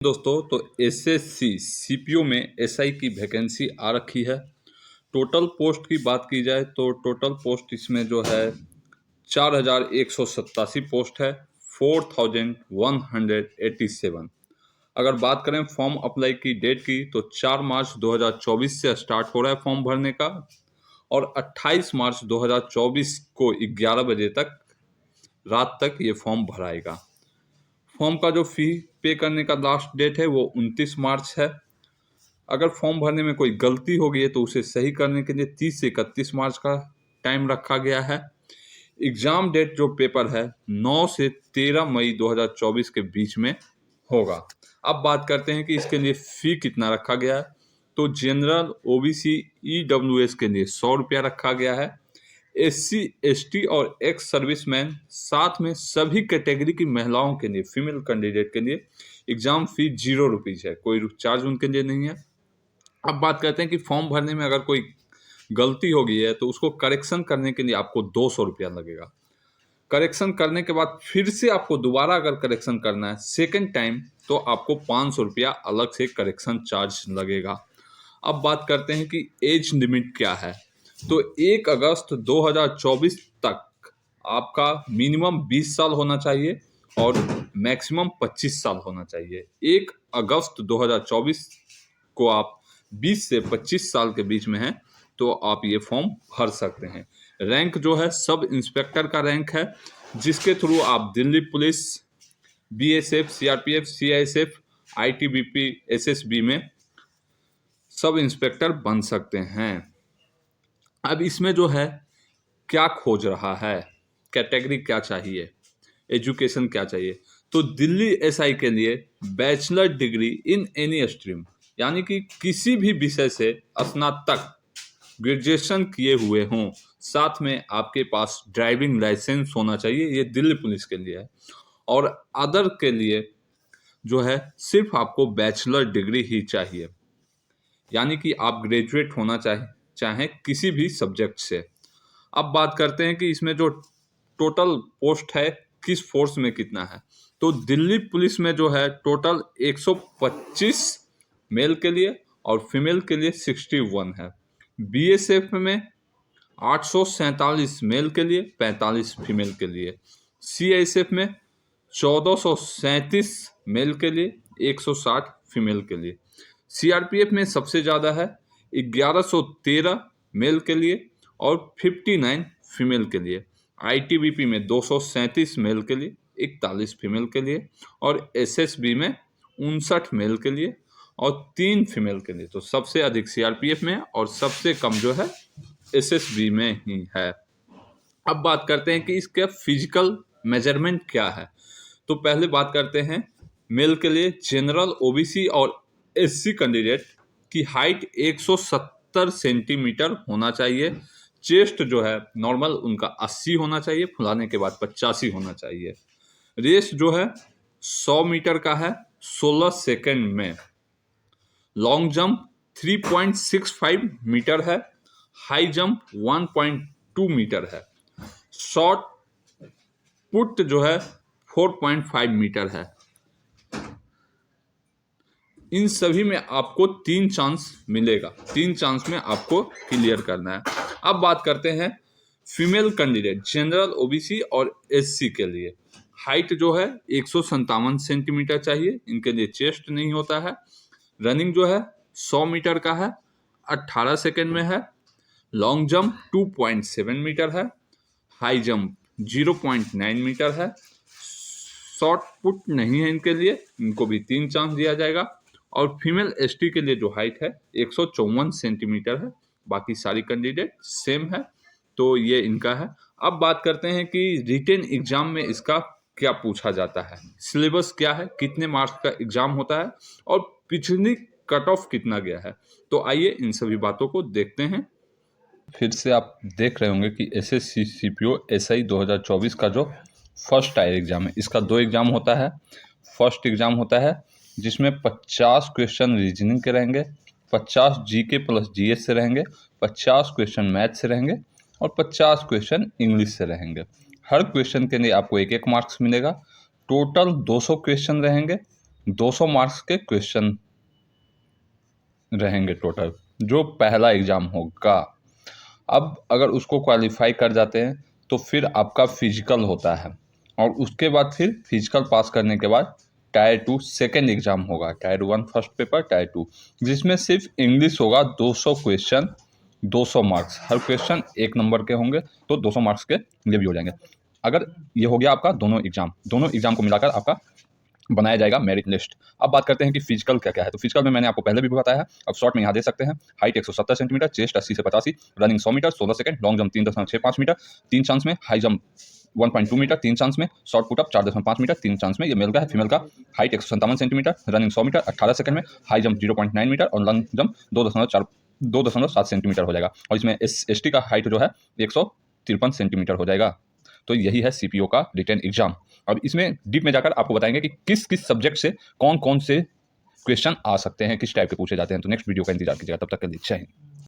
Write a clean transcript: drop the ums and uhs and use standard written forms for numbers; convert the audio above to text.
दोस्तों तो SSC CPO में एसआई की वैकेंसी आ रखी है। टोटल पोस्ट की बात की जाए तो टोटल पोस्ट इसमें जो है 4187 पोस्ट है, 4187। अगर बात करें फॉर्म अप्लाई की डेट की तो 4 मार्च 2024 से स्टार्ट हो रहा है फॉर्म भरने का और 28 मार्च 2024 को 11 बजे तक रात तक ये फॉर्म भराएगा। फॉर्म का जो फी पे करने का लास्ट डेट है वो 29 मार्च है। अगर फॉर्म भरने में कोई गलती हो गई है तो उसे सही करने के लिए 30 से 31 मार्च का टाइम रखा गया है। एग्ज़ाम डेट जो पेपर है 9 से 13 मई 2024 के बीच में होगा। अब बात करते हैं कि इसके लिए फ़ी कितना रखा गया है। तो जनरल ओबीसी ईडब्ल्यूएस के लिए 100 रुपया रखा गया है। एससी एसटी और एक्स सर्विसमैन साथ में सभी कैटेगरी की महिलाओं के लिए फीमेल कैंडिडेट के लिए एग्ज़ाम फ़ी 0 रुपीज़ है, कोई चार्ज उनके लिए नहीं है। अब बात करते हैं कि फॉर्म भरने में अगर कोई गलती हो गई है तो उसको करेक्शन करने के लिए आपको 200 रुपया लगेगा। करेक्शन करने के बाद फिर से आपको दोबारा अगर करेक्शन करना है सेकेंड टाइम तो आपको 500 रुपया अलग से करेक्शन चार्ज लगेगा। अब बात करते हैं कि एज लिमिट क्या है। तो 1 अगस्त 2024 तक आपका मिनिमम 20 साल होना चाहिए और मैक्सिमम 25 साल होना चाहिए। 1 अगस्त 2024 को आप 20 से 25 साल के बीच में हैं तो आप ये फॉर्म भर सकते हैं। रैंक जो है सब इंस्पेक्टर का रैंक है, जिसके थ्रू आप Delhi police, BSF, CRPF, CISF, ITBP, SSB में सब इंस्पेक्टर बन सकते हैं। अब इसमें जो है क्या खोज रहा है, कैटेगरी क्या चाहिए, एजुकेशन क्या चाहिए। तो दिल्ली एसआई के लिए bachelor degree in any stream, यानी कि किसी भी विषय से स्नातक ग्रेजुएशन किए हुए हों, साथ में आपके पास ड्राइविंग लाइसेंस होना चाहिए, ये दिल्ली पुलिस के लिए है। और अदर के लिए जो है सिर्फ आपको बैचलर डिग्री ही चाहिए, यानी कि आप ग्रेजुएट होना चाहें किसी भी सब्जेक्ट से। अब बात करते हैं कि इसमें जो टोटल पोस्ट है किस फोर्स में कितना है। तो दिल्ली पुलिस में जो है टोटल 125 मेल के लिए और फीमेल के लिए 61 है। बीएसएफ में 847 मेल के लिए 45 फीमेल के लिए। सीआईएसएफ में 1437 मेल के लिए 160 फीमेल के लिए। सीआरपीएफ में सबसे ज़्यादा है 1113 मेल के लिए और 59 फीमेल के लिए। आईटीबीपी में 237 मेल के लिए 41 फीमेल के लिए और एसएसबी में 59 मेल के लिए और 3 फीमेल के लिए। तो सबसे अधिक सीआरपीएफ में और सबसे कम जो है एसएसबी में ही है। अब बात करते हैं कि इसका फिजिकल मेजरमेंट क्या है। तो पहले बात करते हैं मेल के लिए जनरल ओबीसी और एससी कैंडिडेट की हाइट 170 सेंटीमीटर होना चाहिए। चेस्ट जो है नॉर्मल उनका 80 होना चाहिए, फुलाने के बाद 85 होना चाहिए। रेस जो है 100 मीटर का है 16 सेकंड में। लॉन्ग जंप 3.65 मीटर है। हाई जंप 1.2 मीटर है। शॉर्ट पुट जो है 4.5 मीटर है। इन सभी में आपको 3 चांस मिलेगा, 3 चांस में आपको क्लियर करना है। अब बात करते हैं फीमेल कैंडिडेट जनरल ओबीसी और एससी के लिए। हाइट जो है 157 सेंटीमीटर चाहिए, इनके लिए चेस्ट नहीं होता है। रनिंग जो है 100 मीटर का है, 18 सेकेंड में है। लॉन्ग जंप 2.7 मीटर है। हाई जंप 0.9 मीटर है। शॉर्ट पुट नहीं है इनके लिए, इनको भी 3 चांस दिया जाएगा। और फीमेल एसटी के लिए जो हाइट है 154 सेंटीमीटर है। बाकी सारी कैंडिडेट सेम है, तो ये इनका है। अब बात करते हैं कि रिटेन एग्जाम में इसका क्या पूछा जाता है, सिलेबस क्या है, कितने मार्क्स का एग्जाम होता है और पिछली कट ऑफ कितना गया है। तो आइए इन सभी बातों को देखते हैं। फिर से आप देख रहे होंगे कि एसएससी सीपीओ एसआई 2024 का जो फर्स्ट टायर एग्जाम है, इसका 2 एग्जाम होता है। फर्स्ट एग्जाम होता है जिसमें 50 क्वेश्चन रीजनिंग के रहेंगे, 50 जीके प्लस जीएस से रहेंगे, 50 क्वेश्चन मैथ से रहेंगे और 50 क्वेश्चन इंग्लिश से रहेंगे। हर क्वेश्चन के लिए आपको 1-1 मार्क्स मिलेगा। टोटल 200 क्वेश्चन रहेंगे 200 मार्क्स के क्वेश्चन रहेंगे टोटल, जो पहला एग्ज़ाम होगा। अब अगर उसको क्वालिफाई कर जाते हैं तो फिर आपका फिजिकल होता है, और उसके बाद फिर फिजिकल पास करने के बाद टायर 2 सेकेंड एग्ज़ाम होगा। टायर 1 फर्स्ट पेपर, टायर 2 जिसमें सिर्फ इंग्लिश होगा। 200 क्वेश्चन, 200 मार्क्स, हर क्वेश्चन 1 नंबर के होंगे, तो 200 मार्क्स के लिए भी हो जाएंगे। अगर ये हो गया आपका दोनों एग्ज़ाम को मिलाकर आपका बनाया जाएगा मेरिट लिस्ट। अब बात करते हैं कि फिजिकल क्या क्या है। तो फिजिकल में मैंने आपको पहले भी बताया है, अब शॉर्ट में यहाँ दे सकते हैं। हाइट 170 सेंटीमीटर, चेस्ट 80 से 85, running 100 metre 16 second, long jump 3.65 metre 3 chance में, हाई जंप 1.2 मीटर 3 चांस में, शॉर्ट पुटअप 4.5 मीटर 3 चांस में। ये मेल का है। फीमेल का height 157 centimetre, running 100 metre 18 second में, हाई जंप 0.9 मीटर और लॉन्ग जंप 2.7 सेंटीमीटर हो जाएगा। और इसमें ST का हाइट जो है 153 सेंटीमीटर हो जाएगा। तो यही है CPO का रिटन एग्जाम। अब इसमें डीप में जाकर आपको बताएंगे कि किस किस सब्जेक्ट से कौन कौन से क्वेश्चन आ सकते हैं, किस टाइप के पूछे जाते हैं। तो नेक्स्ट वीडियो का इंतजार कीजिएगा। तब तक के लिए जय हिंद।